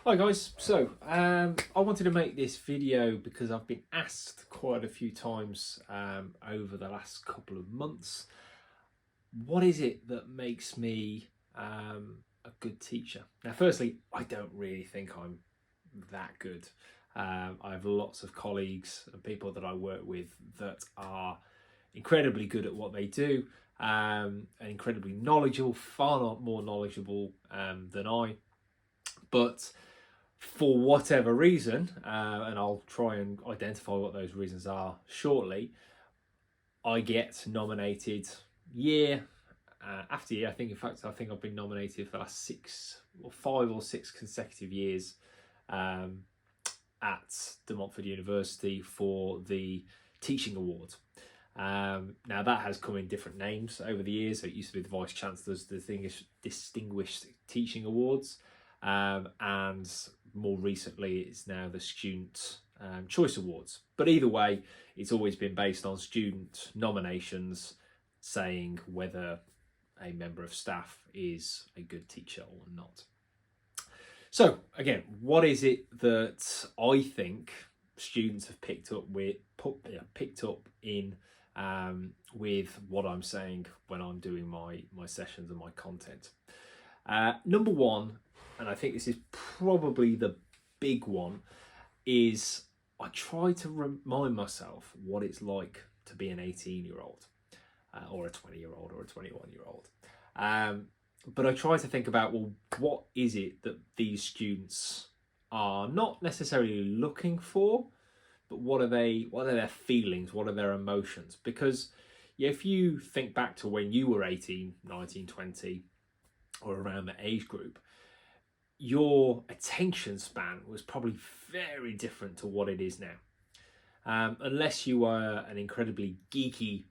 Hi guys, I wanted to make this video because I've been asked quite a few times over the last couple of months, what is it that makes me a good teacher? Now firstly, I don't really think I'm that good. I have lots of colleagues and people that I work with that are incredibly good at what they do and incredibly knowledgeable, far more knowledgeable than I. But for whatever reason, and I'll try and identify what those reasons are shortly, I get nominated year after year. I think I've been nominated for the last 5 or 6 consecutive years at De Montfort University for the Teaching Award. Now that has come in different names over the years. So it used to be the Vice Chancellor's Distinguished Teaching Awards, and more recently it's now the Student Choice Awards. But either way, it's always been based on student nominations saying whether a member of staff is a good teacher or not. So again, what is it that I think students have picked up in with what I'm saying when I'm doing my sessions and my content? Number one, and I think this is probably the big one, is I try to remind myself what it's like to be an 18-year-old or a 20-year-old or a 21-year-old. But I try to think about, well, what is it that these students are not necessarily looking for, but what are their feelings, what are their emotions? Because if you think back to when you were 18, 19, 20, or around the age group, your attention span was probably very different to what it is now. Unless you were an incredibly geeky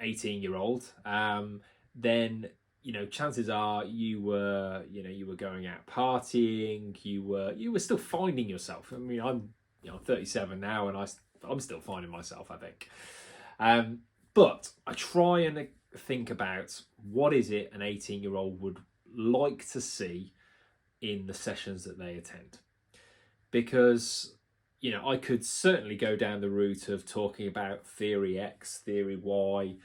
18-year-old, then chances are you were going out partying, you were still finding yourself. I mean, I'm 37 now, and I'm still finding myself, I think. But I try and think about what is it an 18-year-old would like to see in the sessions that they attend, because I could certainly go down the route of talking about theory X, theory Y,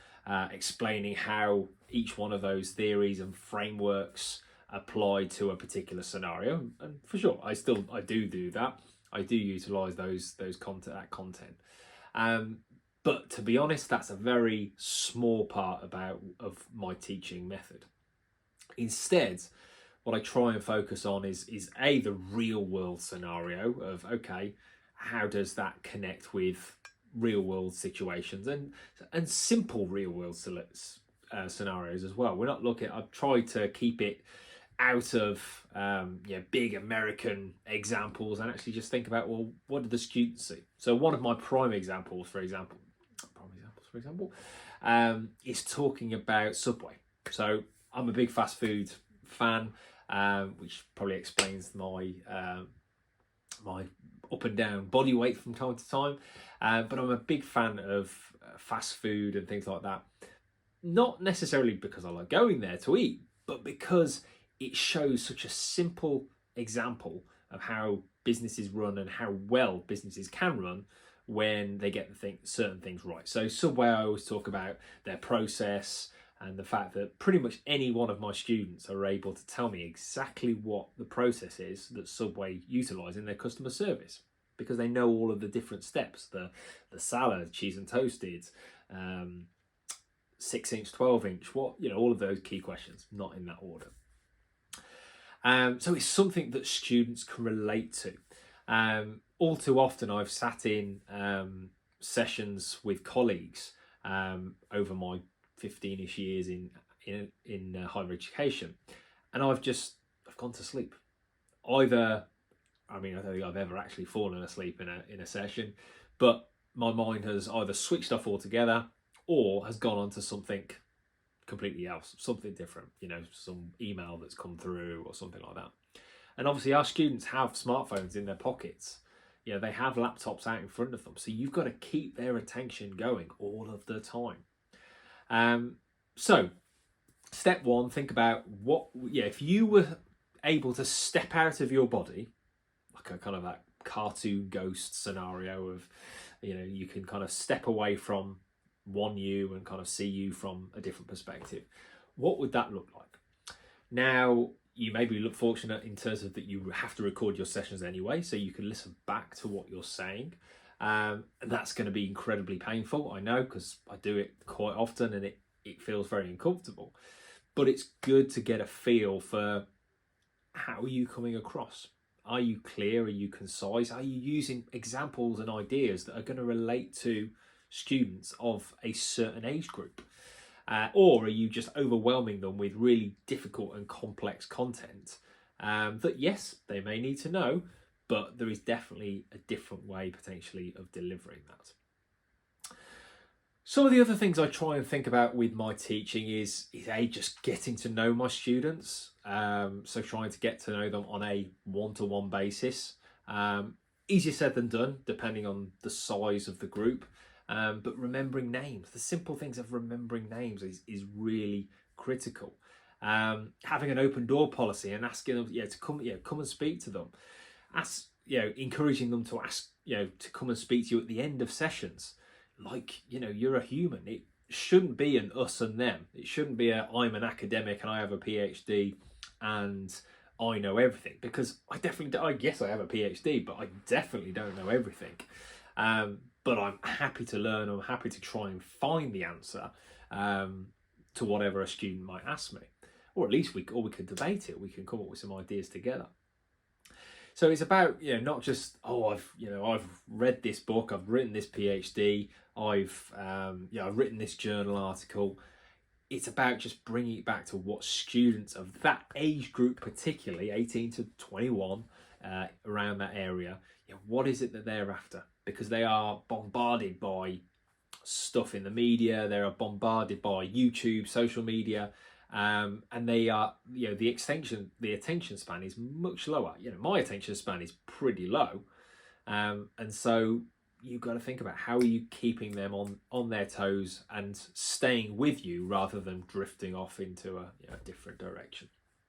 explaining how each one of those theories and frameworks apply to a particular scenario, and for sure I do that. I do utilize that content, but to be honest, that's a very small part of my teaching method. Instead, what I try and focus on is the real world scenario of, okay, how does that connect with real world situations and simple real world scenarios as well. I've tried to keep it out of big American examples and actually just think about, well, what do the students see? So one of my prime examples, for example, is talking about Subway. So I'm a big fast food fan, which probably explains my my up and down body weight from time to time. But I'm a big fan of fast food and things like that. Not necessarily because I like going there to eat, but because it shows such a simple example of how businesses run and how well businesses can run when they get certain things right. So Subway, I always talk about their process and the fact that pretty much any one of my students are able to tell me exactly what the process is that Subway utilise in their customer service, because they know all of the different steps, the salad, cheese and toasted, 6-inch, 12-inch, all of those key questions, not in that order. So it's something that students can relate to. All too often I've sat in sessions with colleagues over my 15-ish years in higher education, and I've gone to sleep. I don't think I've ever actually fallen asleep in a session, but my mind has either switched off altogether or has gone on to something completely else, something different, some email that's come through or something like that. And obviously our students have smartphones in their pockets. They have laptops out in front of them, so you've got to keep their attention going all of the time. So step one, think about if you were able to step out of your body like a kind of that cartoon ghost scenario of, you know, you can kind of step away from one you and kind of see you from a different perspective. What would that look like? Now, you maybe look fortunate in terms of that you have to record your sessions anyway, so you can listen back to what you're saying. And that's going to be incredibly painful, I know, because I do it quite often and it feels very uncomfortable. But it's good to get a feel for how are you coming across. Are you clear? Are you concise? Are you using examples and ideas that are going to relate to students of a certain age group? Or are you just overwhelming them with really difficult and complex content that, yes, they may need to know, but there is definitely a different way potentially of delivering that. Some of the other things I try and think about with my teaching is just getting to know my students. So trying to get to know them on a one-to-one basis. Easier said than done, depending on the size of the group. But remembering names, the simple things of remembering names is really critical. Having an open door policy and asking them, to come and speak to them. Encouraging them to ask, to come and speak to you at the end of sessions. Like, you're a human. It shouldn't be an us and them. It shouldn't be I'm an academic and I have a PhD and I know everything, because I guess I have a PhD, but I definitely don't know everything. But I'm happy to learn. I'm happy to try and find the answer to whatever a student might ask me, or at least we could debate it. We can come up with some ideas together. So it's about, not just, I've read this book, I've written this PhD, I've written this journal article. It's about just bringing it back to what students of that age group, particularly 18 to 21, around that area, what is it that they're after? Because they are bombarded by stuff in the media, they are bombarded by YouTube, social media, and they are, the attention span is much lower. My attention span is pretty low, and so you've got to think about how are you keeping them on their toes and staying with you rather than drifting off into a different direction.